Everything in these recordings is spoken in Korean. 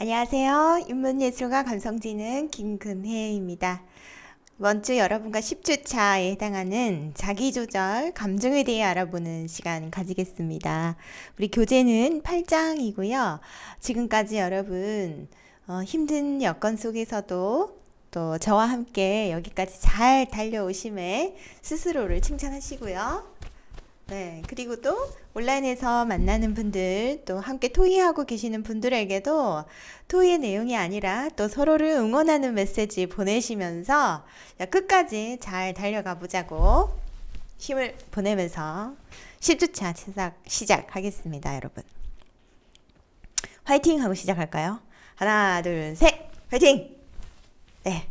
안녕하세요. 인문예술가 감성지능 김금혜입니다. 이번 주 여러분과 10주차에 해당하는 자기조절, 감정에 대해 알아보는 시간 가지겠습니다. 우리 교재는 8장이고요. 지금까지 여러분 힘든 여건 속에서도 또 저와 함께 여기까지 잘 달려오심에 스스로를 칭찬하시고요. 네, 그리고 또 온라인에서 만나는 분들, 또 함께 토의하고 계시는 분들에게도 토의의 내용이 아니라 또 서로를 응원하는 메시지 보내시면서 끝까지 잘 달려가 보자고 힘을 보내면서 10주차 시작하겠습니다, 여러분. 화이팅 하고 시작할까요? 하나, 둘, 셋! 화이팅! 네,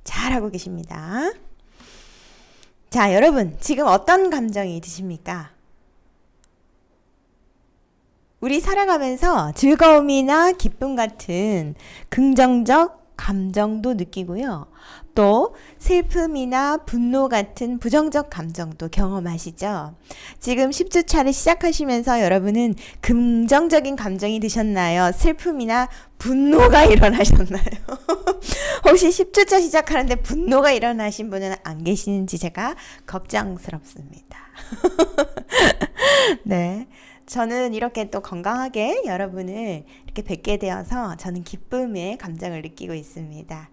잘하고 계십니다. 자, 여러분, 지금 어떤 감정이 드십니까? 우리 살아가면서 즐거움이나 기쁨 같은 긍정적 감정도 느끼고요. 또 슬픔이나 분노 같은 부정적 감정도 경험하시죠? 지금 10주차를 시작하시면서 여러분은 긍정적인 감정이 드셨나요? 슬픔이나 분노가 일어나셨나요? 혹시 10주차 시작하는데 분노가 일어나신 분은 안 계시는지 제가 걱정스럽습니다. 네. 저는 이렇게 또 건강하게 여러분을 이렇게 뵙게 되어서 저는 기쁨의 감정을 느끼고 있습니다.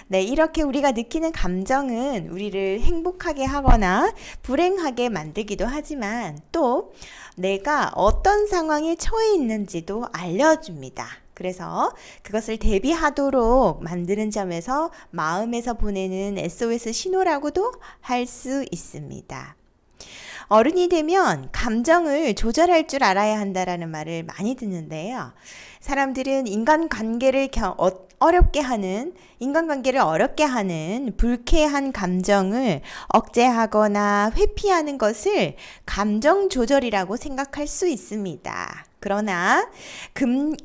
네, 이렇게 우리가 느끼는 감정은 우리를 행복하게 하거나 불행하게 만들기도 하지만 또 내가 어떤 상황에 처해 있는지도 알려줍니다. 그래서 그것을 대비하도록 만드는 점에서 마음에서 보내는 SOS 신호라고도 할 수 있습니다. 어른이 되면 감정을 조절할 줄 알아야 한다라는 말을 많이 듣는데요. 사람들은 인간관계를 어렵게 하는 불쾌한 감정을 억제하거나 회피하는 것을 감정 조절이라고 생각할 수 있습니다. 그러나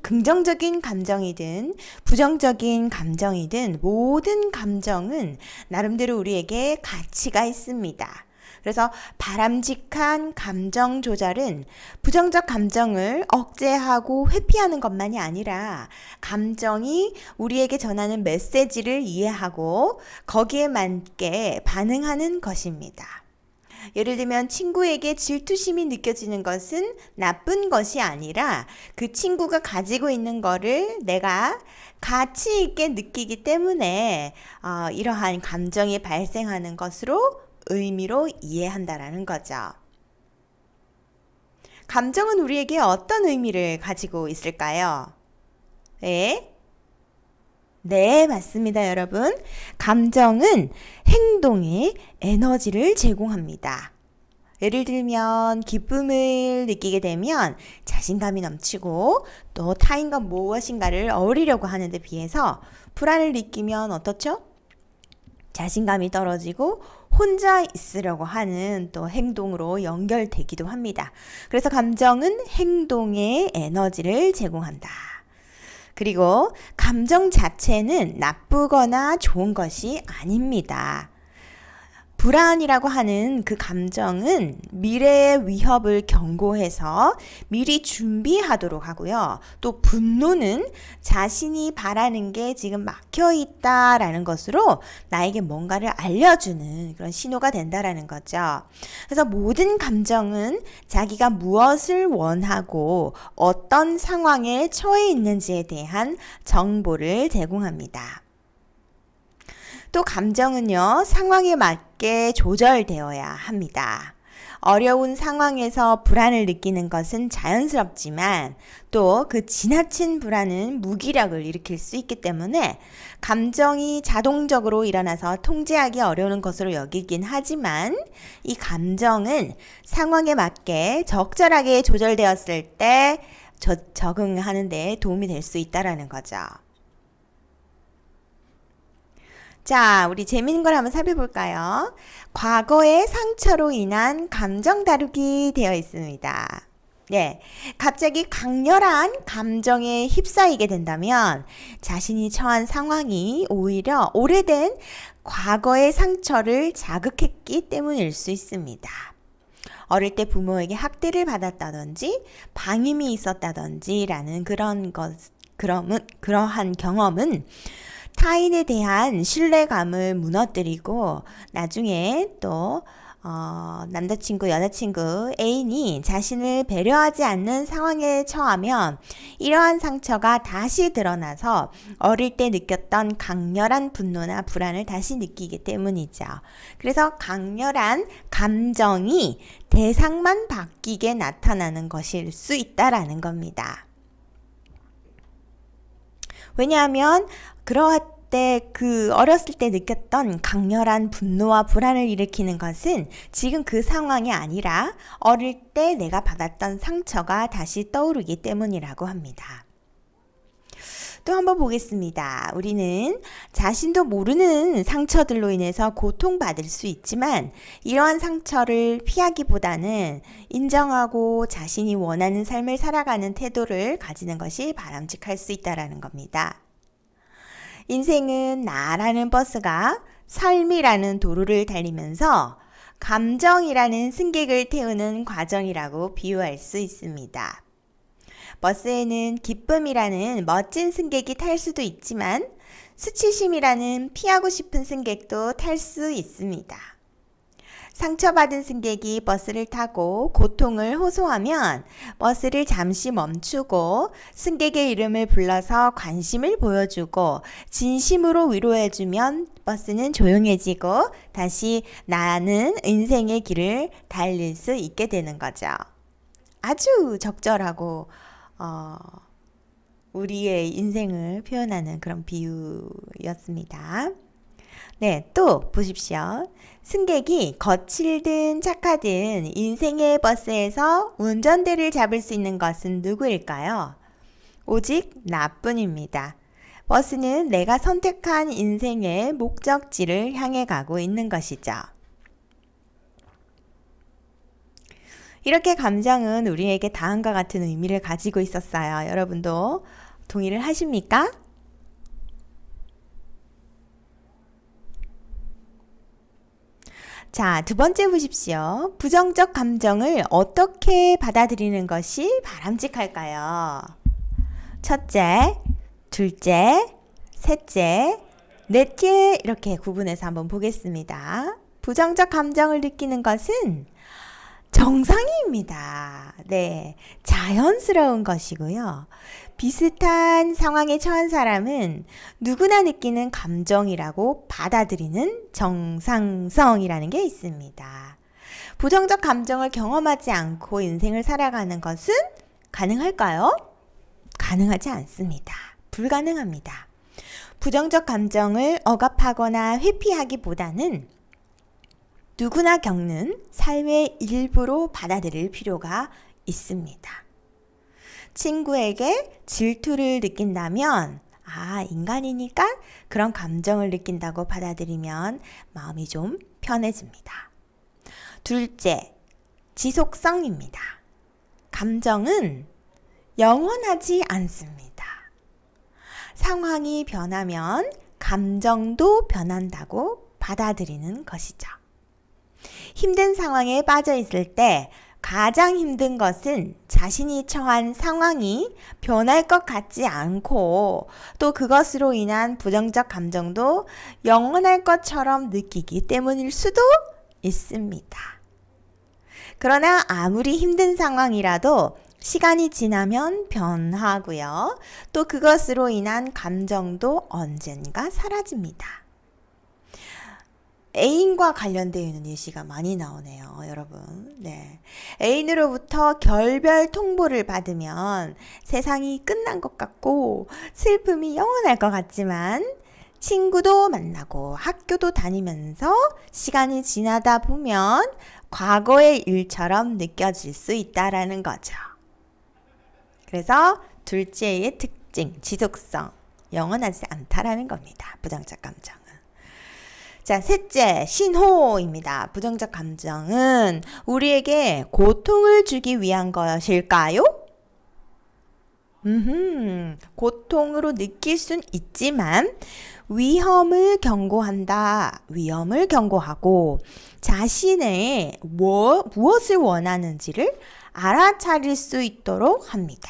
긍정적인 감정이든 부정적인 감정이든 모든 감정은 나름대로 우리에게 가치가 있습니다. 그래서 바람직한 감정 조절은 부정적 감정을 억제하고 회피하는 것만이 아니라 감정이 우리에게 전하는 메시지를 이해하고 거기에 맞게 반응하는 것입니다. 예를 들면 친구에게 질투심이 느껴지는 것은 나쁜 것이 아니라 그 친구가 가지고 있는 거를 내가 가치 있게 느끼기 때문에 이러한 감정이 발생하는 것으로 의미로 이해한다라는 거죠. 감정은 우리에게 어떤 의미를 가지고 있을까요? 네, 맞습니다, 여러분. 감정은 행동에 에너지를 제공합니다. 예를 들면 기쁨을 느끼게 되면 자신감이 넘치고 또 타인과 무엇인가를 어울리려고 하는 데 비해서 불안을 느끼면 어떻죠? 자신감이 떨어지고 혼자 있으려고 하는 또 행동으로 연결되기도 합니다. 그래서 감정은 행동에 에너지를 제공한다. 그리고 감정 자체는 나쁘거나 좋은 것이 아닙니다. 불안이라고 하는 그 감정은 미래의 위협을 경고해서 미리 준비하도록 하고요. 또 분노는 자신이 바라는 게 지금 막혀 있다라는 것으로 나에게 뭔가를 알려주는 그런 신호가 된다라는 거죠. 그래서 모든 감정은 자기가 무엇을 원하고 어떤 상황에 처해 있는지에 대한 정보를 제공합니다. 또 감정은요, 상황에 맞게 조절되어야 합니다. 어려운 상황에서 불안을 느끼는 것은 자연스럽지만 또 그 지나친 불안은 무기력을 일으킬 수 있기 때문에 감정이 자동적으로 일어나서 통제하기 어려운 것으로 여기긴 하지만 이 감정은 상황에 맞게 적절하게 조절되었을 때 적응하는 데 도움이 될 수 있다는 거죠. 자, 우리 재미있는 걸 한번 살펴볼까요? 과거의 상처로 인한 감정 다루기 되어 있습니다. 네, 갑자기 강렬한 감정에 휩싸이게 된다면 자신이 처한 상황이 오히려 오래된 과거의 상처를 자극했기 때문일 수 있습니다. 어릴 때 부모에게 학대를 받았다든지 방임이 있었다든지 라는 그런 것 그러한 경험은 타인에 대한 신뢰감을 무너뜨리고 나중에 또 남자친구, 여자친구, 애인이 자신을 배려하지 않는 상황에 처하면 이러한 상처가 다시 드러나서 어릴 때 느꼈던 강렬한 분노나 불안을 다시 느끼기 때문이죠. 그래서 강렬한 감정이 대상만 바뀌게 나타나는 것일 수 있다라는 겁니다. 왜냐하면 그러할 때 그 어렸을 때 느꼈던 강렬한 분노와 불안을 일으키는 것은 지금 그 상황이 아니라 어릴 때 내가 받았던 상처가 다시 떠오르기 때문이라고 합니다. 또 한번 보겠습니다. 우리는 자신도 모르는 상처들로 인해서 고통받을 수 있지만 이러한 상처를 피하기보다는 인정하고 자신이 원하는 삶을 살아가는 태도를 가지는 것이 바람직할 수 있다는 겁니다. 인생은 나라는 버스가 삶이라는 도로를 달리면서 감정이라는 승객을 태우는 과정이라고 비유할 수 있습니다. 버스에는 기쁨이라는 멋진 승객이 탈 수도 있지만 수치심이라는 피하고 싶은 승객도 탈 수 있습니다. 상처받은 승객이 버스를 타고 고통을 호소하면 버스를 잠시 멈추고 승객의 이름을 불러서 관심을 보여주고 진심으로 위로해주면 버스는 조용해지고 다시 나는 인생의 길을 달릴 수 있게 되는 거죠. 아주 적절하고 우리의 인생을 표현하는 그런 비유였습니다. 네, 또 보십시오. 승객이 거칠든 착하든 인생의 버스에서 운전대를 잡을 수 있는 것은 누구일까요? 오직 나뿐입니다. 버스는 내가 선택한 인생의 목적지를 향해 가고 있는 것이죠. 이렇게 감정은 우리에게 다음과 같은 의미를 가지고 있었어요. 여러분도 동의를 하십니까? 자, 두 번째 보십시오. 부정적 감정을 어떻게 받아들이는 것이 바람직할까요? 첫째, 둘째, 셋째, 넷째 이렇게 구분해서 한번 보겠습니다. 부정적 감정을 느끼는 것은 정상입니다. 네, 자연스러운 것이고요. 비슷한 상황에 처한 사람은 누구나 느끼는 감정이라고 받아들이는 정상성이라는 게 있습니다. 부정적 감정을 경험하지 않고 인생을 살아가는 것은 가능할까요? 가능하지 않습니다. 불가능합니다. 부정적 감정을 억압하거나 회피하기보다는 누구나 겪는 삶의 일부로 받아들일 필요가 있습니다. 친구에게 질투를 느낀다면 인간이니까 그런 감정을 느낀다고 받아들이면 마음이 좀 편해집니다. 둘째, 지속성입니다. 감정은 영원하지 않습니다. 상황이 변하면 감정도 변한다고 받아들이는 것이죠. 힘든 상황에 빠져 있을 때 가장 힘든 것은 자신이 처한 상황이 변할 것 같지 않고 또 그것으로 인한 부정적 감정도 영원할 것처럼 느끼기 때문일 수도 있습니다. 그러나 아무리 힘든 상황이라도 시간이 지나면 변하고요. 또 그것으로 인한 감정도 언젠가 사라집니다. 애인과 관련되어 있는 예시가 많이 나오네요, 여러분. 네. 애인으로부터 결별 통보를 받으면 세상이 끝난 것 같고 슬픔이 영원할 것 같지만 친구도 만나고 학교도 다니면서 시간이 지나다 보면 과거의 일처럼 느껴질 수 있다라는 거죠. 그래서 둘째의 특징, 지속성, 영원하지 않다라는 겁니다. 부정적 감정은. 자, 셋째, 신호입니다. 부정적 감정은 우리에게 고통을 주기 위한 것일까요? 고통으로 느낄 순 있지만 위험을 경고한다. 위험을 경고하고 자신의 무엇을 원하는지를 알아차릴 수 있도록 합니다.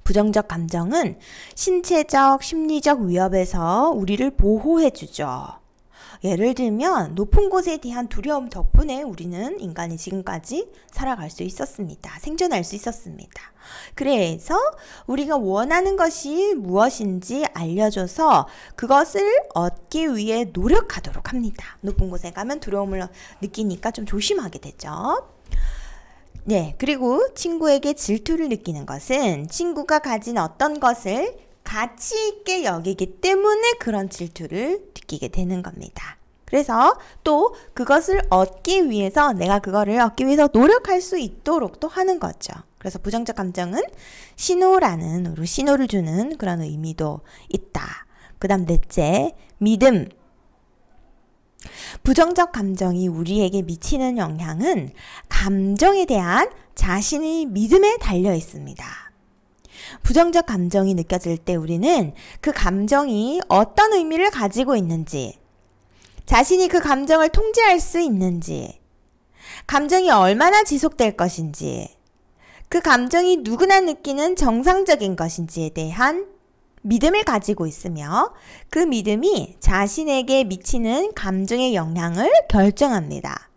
부정적 감정은 신체적, 심리적 위협에서 우리를 보호해주죠. 예를 들면 높은 곳에 대한 두려움 덕분에 우리는 인간이 지금까지 살아갈 수 있었습니다. 생존할 수 있었습니다. 그래서 우리가 원하는 것이 무엇인지 알려줘서 그것을 얻기 위해 노력하도록 합니다. 높은 곳에 가면 두려움을 느끼니까 좀 조심하게 되죠. 네, 그리고 친구에게 질투를 느끼는 것은 친구가 가진 어떤 것을 가치 있게 여기기 때문에 그런 질투를 느끼게 되는 겁니다. 그래서 또 그것을 얻기 위해서 내가 그거를 얻기 위해서 노력할 수 있도록 또 하는 거죠. 그래서 부정적 감정은 신호라는 우리 신호를 주는 그런 의미도 있다. 그 다음 넷째, 믿음. 부정적 감정이 우리에게 미치는 영향은 감정에 대한 자신의 믿음에 달려 있습니다. 부정적 감정이 느껴질 때 우리는 그 감정이 어떤 의미를 가지고 있는지, 자신이 그 감정을 통제할 수 있는지, 감정이 얼마나 지속될 것인지, 그 감정이 누구나 느끼는 정상적인 것인지에 대한 믿음을 가지고 있으며 그 믿음이 자신에게 미치는 감정의 영향을 결정합니다.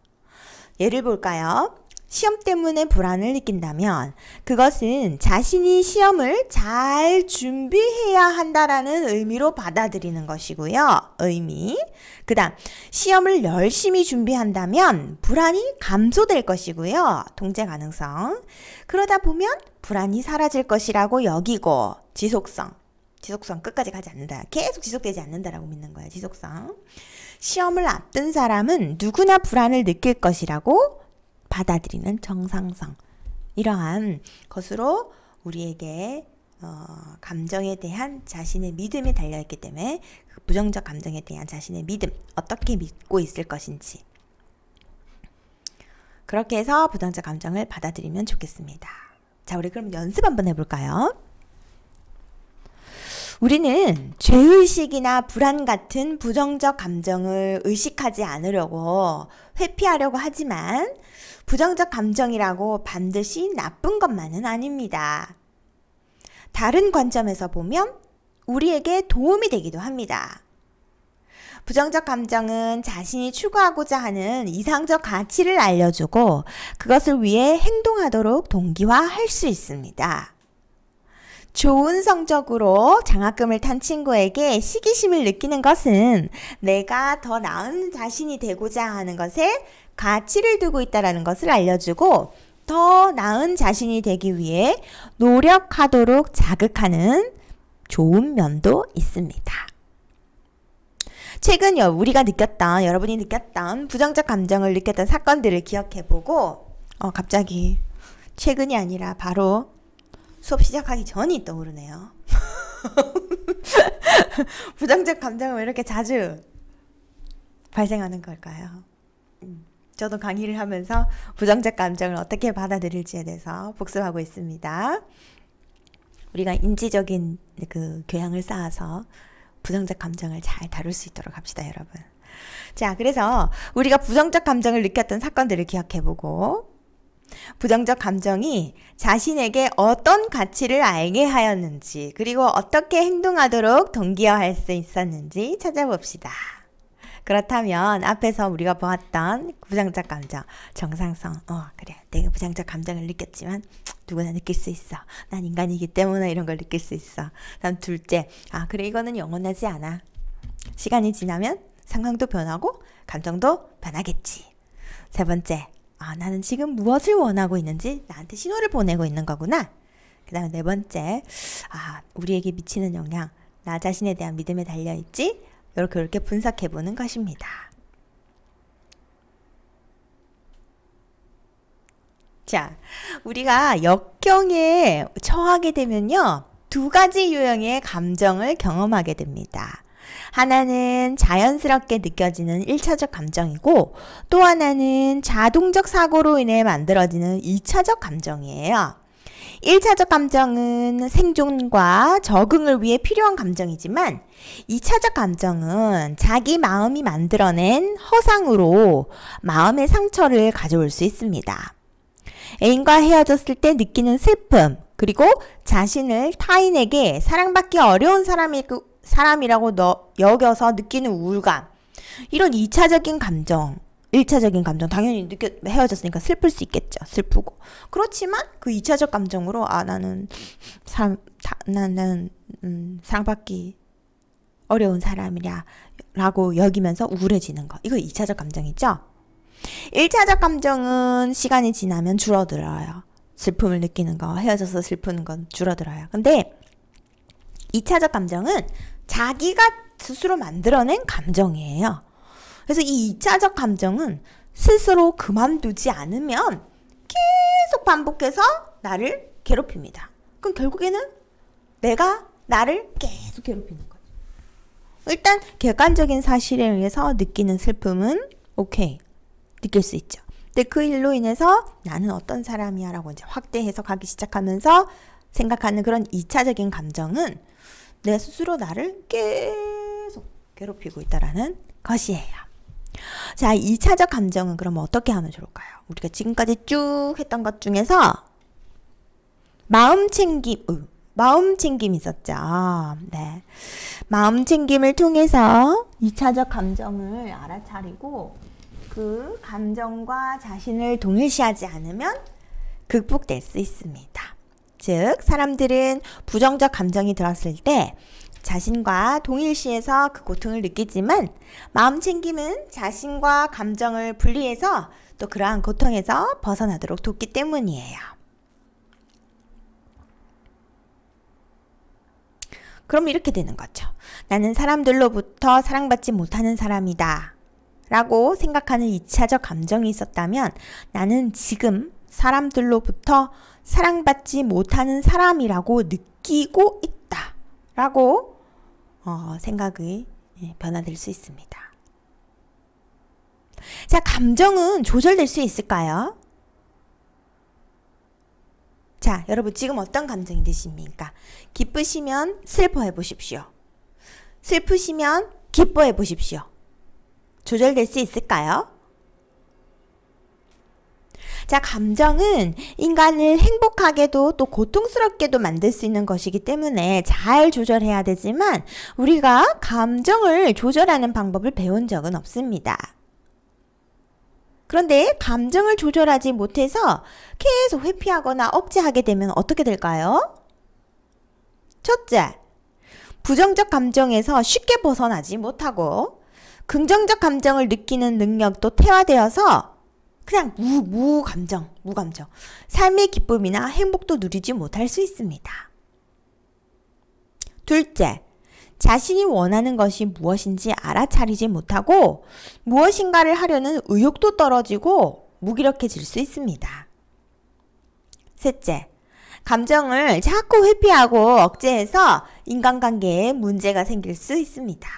예를 볼까요? 시험 때문에 불안을 느낀다면 그것은 자신이 시험을 잘 준비해야 한다라는 의미로 받아들이는 것이고요. 그 다음 시험을 열심히 준비한다면 불안이 감소될 것이고요. 통제 가능성. 그러다 보면 불안이 사라질 것이라고 여기고 지속성 끝까지 가지 않는다. 계속 지속되지 않는다라고 믿는 거예요. 지속성. 시험을 앞둔 사람은 누구나 불안을 느낄 것이라고 받아들이는 정상성. 이러한 것으로 우리에게 감정에 대한 자신의 믿음이 달려있기 때문에 그 부정적 감정에 대한 자신의 믿음, 어떻게 믿고 있을 것인지 그렇게 해서 부정적 감정을 받아들이면 좋겠습니다. 자, 우리 그럼 연습 한번 해볼까요? 우리는 죄의식이나 불안 같은 부정적 감정을 의식하지 않으려고 회피하려고 하지만 부정적 감정이라고 반드시 나쁜 것만은 아닙니다. 다른 관점에서 보면 우리에게 도움이 되기도 합니다. 부정적 감정은 자신이 추구하고자 하는 이상적 가치를 알려주고 그것을 위해 행동하도록 동기화할 수 있습니다. 좋은 성적으로 장학금을 탄 친구에게 시기심을 느끼는 것은 내가 더 나은 자신이 되고자 하는 것에 가치를 두고 있다는 것을 알려주고 더 나은 자신이 되기 위해 노력하도록 자극하는 좋은 면도 있습니다. 최근 우리가 느꼈던, 여러분이 느꼈던 부정적 감정을 느꼈던 사건들을 기억해보고 갑자기 최근이 아니라 바로 수업 시작하기 전이 떠오르네요. 부정적 감정은 왜 이렇게 자주 발생하는 걸까요? 저도 강의를 하면서 부정적 감정을 어떻게 받아들일지에 대해서 복습하고 있습니다. 우리가 인지적인 그 교양을 쌓아서 부정적 감정을 잘 다룰 수 있도록 합시다, 여러분. 자, 그래서 우리가 부정적 감정을 느꼈던 사건들을 기억해보고 부정적 감정이 자신에게 어떤 가치를 알게 하였는지 그리고 어떻게 행동하도록 동기화할 수 있었는지 찾아봅시다. 그렇다면 앞에서 우리가 보았던 부정적 감정, 정상성, 그래 내가 부정적 감정을 느꼈지만 누구나 느낄 수 있어. 난 인간이기 때문에 이런 걸 느낄 수 있어. 다음 둘째, 그래 이거는 영원하지 않아. 시간이 지나면 상황도 변하고 감정도 변하겠지. 세 번째, 나는 지금 무엇을 원하고 있는지 나한테 신호를 보내고 있는 거구나. 그 다음에 네 번째, 우리에게 미치는 영향, 나 자신에 대한 믿음에 달려있지. 이렇게 분석해보는 것입니다. 자, 우리가 역경에 처하게 되면요, 두 가지 유형의 감정을 경험하게 됩니다. 하나는 자연스럽게 느껴지는 1차적 감정이고 또 하나는 자동적 사고로 인해 만들어지는 2차적 감정이에요. 1차적 감정은 생존과 적응을 위해 필요한 감정이지만 2차적 감정은 자기 마음이 만들어낸 허상으로 마음의 상처를 가져올 수 있습니다. 애인과 헤어졌을 때 느끼는 슬픔, 그리고 자신을 타인에게 사랑받기 어려운 사람이라고 여겨서 느끼는 우울감. 이런 2차적인 감정, 1차적인 감정 당연히 헤어졌으니까 슬플 수 있겠죠. 슬프고. 그렇지만 그 2차적 감정으로 나는 사랑받기 어려운 사람이야 라고 여기면서 우울해지는 거. 이거 2차적 감정이죠. 1차적 감정은 시간이 지나면 줄어들어요. 슬픔을 느끼는 거, 헤어져서 슬프는 건 줄어들어요. 근데 2차적 감정은 자기가 스스로 만들어낸 감정이에요. 그래서 이 2차적 감정은 스스로 그만두지 않으면 계속 반복해서 나를 괴롭힙니다. 그럼 결국에는 내가 나를 계속 괴롭히는 거죠. 일단 객관적인 사실에 의해서 느끼는 슬픔은 오케이, 느낄 수 있죠. 근데 그 일로 인해서 나는 어떤 사람이야 라고 이제 확대 해석하기 시작하면서 생각하는 그런 2차적인 감정은 내 스스로 나를 계속 괴롭히고 있다라는 것이에요. 자, 2차적 감정은 그럼 어떻게 하면 좋을까요? 우리가 지금까지 쭉 했던 것 중에서 마음챙김이 있었죠. 네. 마음챙김을 통해서 2차적 감정을 알아차리고 그 감정과 자신을 동일시하지 않으면 극복될 수 있습니다. 즉, 사람들은 부정적 감정이 들었을 때 자신과 동일시해서 그 고통을 느끼지만 마음챙김은 자신과 감정을 분리해서 또 그러한 고통에서 벗어나도록 돕기 때문이에요. 그럼 이렇게 되는 거죠. 나는 사람들로부터 사랑받지 못하는 사람이다 라고 생각하는 2차적 감정이 있었다면 나는 지금 사람들로부터 사랑받지 못하는 사람이라고 느끼고 있다 라고 생각이 변화될 수 있습니다. 자, 감정은 조절될 수 있을까요? 자, 여러분 지금 어떤 감정이 드십니까? 기쁘시면 슬퍼해 보십시오. 슬프시면 기뻐해 보십시오. 조절될 수 있을까요? 자, 감정은 인간을 행복하게도 또 고통스럽게도 만들 수 있는 것이기 때문에 잘 조절해야 되지만 우리가 감정을 조절하는 방법을 배운 적은 없습니다. 그런데 감정을 조절하지 못해서 계속 회피하거나 억제하게 되면 어떻게 될까요? 첫째, 부정적 감정에서 쉽게 벗어나지 못하고 긍정적 감정을 느끼는 능력도 퇴화되어서 그냥 무감정, 삶의 기쁨이나 행복도 누리지 못할 수 있습니다. 둘째, 자신이 원하는 것이 무엇인지 알아차리지 못하고 무엇인가를 하려는 의욕도 떨어지고 무기력해질 수 있습니다. 셋째, 감정을 자꾸 회피하고 억제해서 인간관계에 문제가 생길 수 있습니다.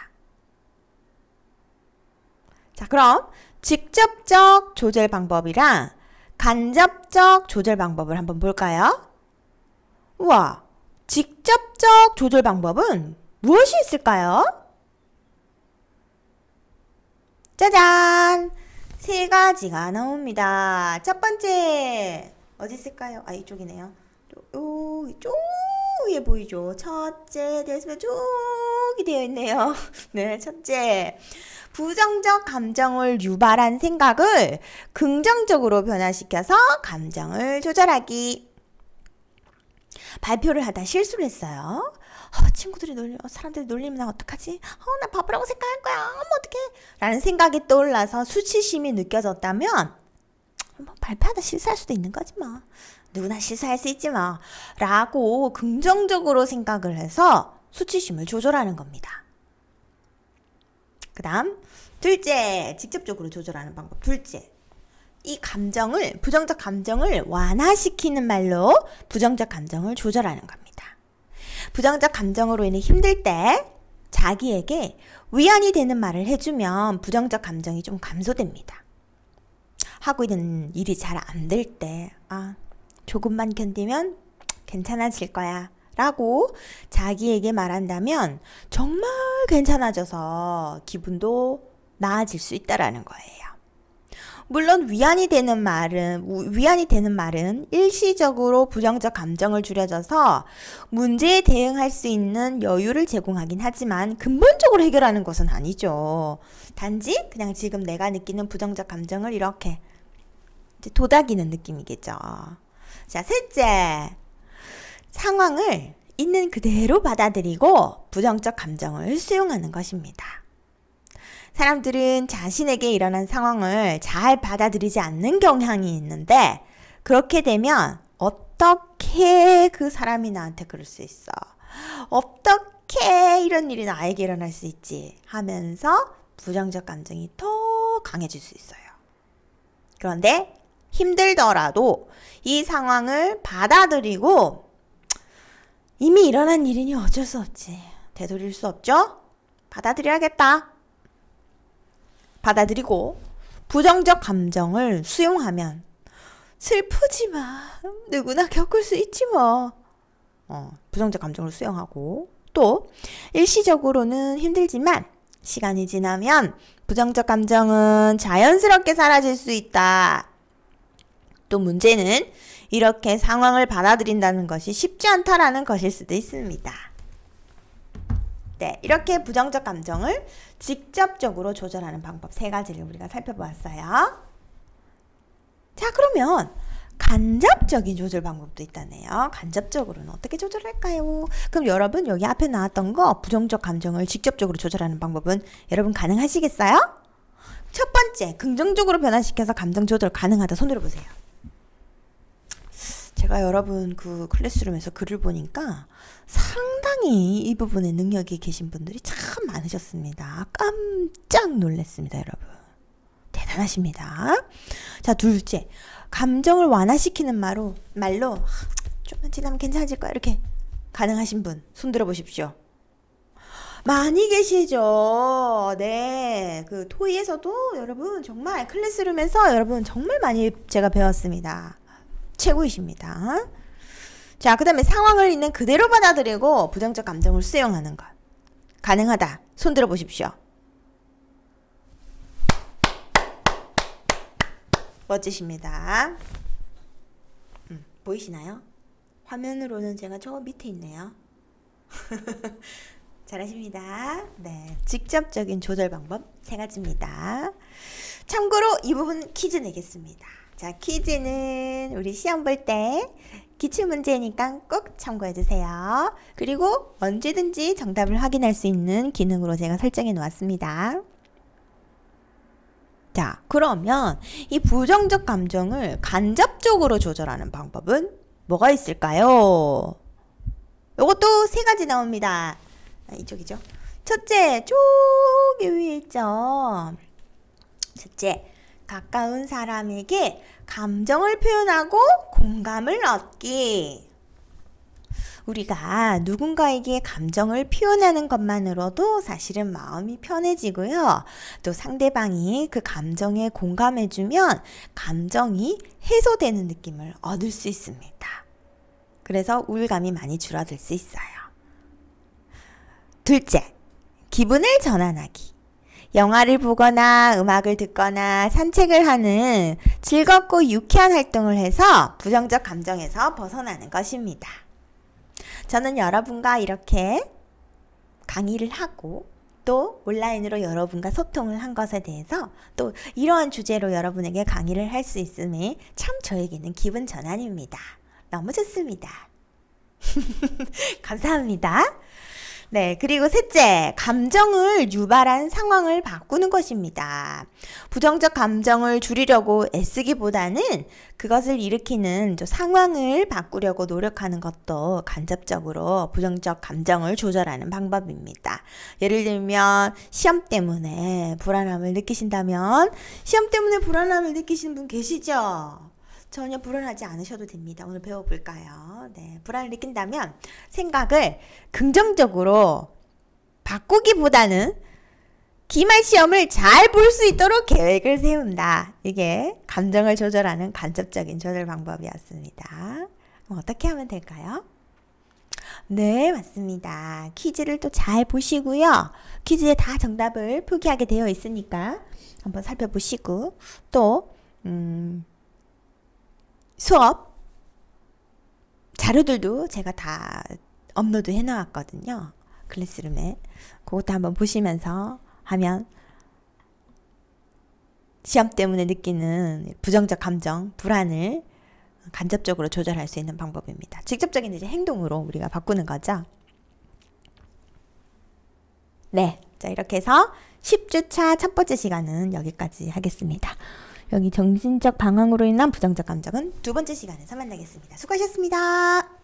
자, 그럼 직접적 조절 방법이랑 간접적 조절 방법을 한번 볼까요? 우와, 직접적 조절 방법은 무엇이 있을까요? 짜잔! 3가지가 나옵니다. 첫 번째, 어디 있을까요? 이쪽이네요. 쭉 위에 보이죠? 첫째 되었으면 쭉이 되어 있네요. 네, 첫째. 부정적 감정을 유발한 생각을 긍정적으로 변화시켜서 감정을 조절하기. 발표를 하다 실수를 했어요. 사람들이 놀리면 나 어떡하지? 나 바보라고 생각할 거야. 어떡해? 라는 생각이 떠올라서 수치심이 느껴졌다면 발표하다 실수할 수도 있는 거지 뭐. 누구나 실수할 수 있지 뭐. 라고 긍정적으로 생각을 해서 수치심을 조절하는 겁니다. 그 다음 둘째, 직접적으로 조절하는 방법. 둘째, 이 감정을, 부정적 감정을 완화시키는 말로 부정적 감정을 조절하는 겁니다. 부정적 감정으로 인해 힘들 때 자기에게 위안이 되는 말을 해주면 부정적 감정이 좀 감소됩니다. 하고 있는 일이 잘 안 될 때 조금만 견디면 괜찮아질 거야 라고 자기에게 말한다면 정말 괜찮아져서 기분도 나아질 수 있다라는 거예요. 물론 위안이 되는 말은 일시적으로 부정적 감정을 줄여줘서 문제에 대응할 수 있는 여유를 제공하긴 하지만 근본적으로 해결하는 것은 아니죠. 단지 그냥 지금 내가 느끼는 부정적 감정을 이렇게 이제 도닥이는 느낌이겠죠. 자, 셋째. 상황을 있는 그대로 받아들이고 부정적 감정을 수용하는 것입니다. 사람들은 자신에게 일어난 상황을 잘 받아들이지 않는 경향이 있는데 그렇게 되면 어떻게 그 사람이 나한테 그럴 수 있어? 어떻게 이런 일이 나에게 일어날 수 있지? 하면서 부정적 감정이 더 강해질 수 있어요. 그런데 힘들더라도 이 상황을 받아들이고 이미 일어난 일이니 어쩔 수 없지. 되돌릴 수 없죠? 받아들여야겠다. 받아들이고 부정적 감정을 수용하면 슬프지만 누구나 겪을 수 있지 뭐. 부정적 감정을 수용하고 또 일시적으로는 힘들지만 시간이 지나면 부정적 감정은 자연스럽게 사라질 수 있다. 또 문제는 이렇게 상황을 받아들인다는 것이 쉽지 않다라는 것일 수도 있습니다. 네, 이렇게 부정적 감정을 직접적으로 조절하는 방법 3가지를 우리가 살펴보았어요. 자, 그러면 간접적인 조절 방법도 있다네요. 간접적으로는 어떻게 조절할까요? 그럼 여러분 여기 앞에 나왔던 거 부정적 감정을 직접적으로 조절하는 방법은 여러분 가능하시겠어요? 첫 번째, 긍정적으로 변화시켜서 감정 조절 가능하다. 손 들어보세요. 제가 여러분 그 클래스룸에서 글을 보니까 상당히 이 부분에 능력이 계신 분들이 참 많으셨습니다. 깜짝 놀랐습니다, 여러분. 대단하십니다. 자, 둘째. 감정을 완화시키는 말로 좀만 지나면 괜찮아질 거야. 이렇게 가능하신 분 손 들어 보십시오. 많이 계시죠. 네. 그 토이에서도 여러분 정말 클래스룸에서 여러분 정말 많이 제가 배웠습니다. 최고이십니다. 자, 그 다음에 상황을 있는 그대로 받아들이고 부정적 감정을 수용하는 것. 가능하다. 손 들어 보십시오. 멋지십니다. 보이시나요? 화면으로는 제가 저 밑에 있네요. 잘하십니다. 네, 직접적인 조절 방법 3가지입니다. 참고로 이 부분 퀴즈 내겠습니다. 자, 퀴즈는 우리 시험 볼 때 기출문제니까 꼭 참고해주세요. 그리고 언제든지 정답을 확인할 수 있는 기능으로 제가 설정해 놓았습니다. 자, 그러면 이 부정적 감정을 간접적으로 조절하는 방법은 뭐가 있을까요? 이것도 3가지 나옵니다. 이쪽이죠. 첫째, 저기 위에 있죠. 첫째, 가까운 사람에게 감정을 표현하고 공감을 얻기. 우리가 누군가에게 감정을 표현하는 것만으로도 사실은 마음이 편해지고요. 또 상대방이 그 감정에 공감해주면 감정이 해소되는 느낌을 얻을 수 있습니다. 그래서 우울감이 많이 줄어들 수 있어요. 둘째, 기분을 전환하기. 영화를 보거나 음악을 듣거나 산책을 하는 즐겁고 유쾌한 활동을 해서 부정적 감정에서 벗어나는 것입니다. 저는 여러분과 이렇게 강의를 하고 또 온라인으로 여러분과 소통을 한 것에 대해서 또 이러한 주제로 여러분에게 강의를 할 수 있음이 참 저에게는 기분 전환입니다. 너무 좋습니다. 감사합니다. 네, 그리고 셋째, 감정을 유발한 상황을 바꾸는 것입니다. 부정적 감정을 줄이려고 애쓰기보다는 그것을 일으키는 상황을 바꾸려고 노력하는 것도 간접적으로 부정적 감정을 조절하는 방법입니다. 예를 들면 시험 때문에 불안함을 느끼신다면 시험 때문에 불안함을 느끼시는 분 계시죠? 전혀 불안하지 않으셔도 됩니다. 오늘 배워볼까요? 네, 불안을 느낀다면 생각을 긍정적으로 바꾸기보다는 기말 시험을 잘 볼 수 있도록 계획을 세운다. 이게 감정을 조절하는 간접적인 조절 방법이었습니다. 어떻게 하면 될까요? 네, 맞습니다. 퀴즈를 또 잘 보시고요. 퀴즈에 다 정답을 표기하게 되어 있으니까 한번 살펴보시고 또 수업 자료들도 제가 다 업로드 해 나왔거든요. 클래스룸에. 그것도 한번 보시면서 하면 시험 때문에 느끼는 부정적 감정, 불안을 간접적으로 조절할 수 있는 방법입니다. 직접적인 이제 행동으로 우리가 바꾸는 거죠. 네. 자, 이렇게 해서 10주차 첫 번째 시간은 여기까지 하겠습니다. 여기 정신적 방황으로 인한 부정적 감정은 두 번째 시간에서 만나겠습니다. 수고하셨습니다.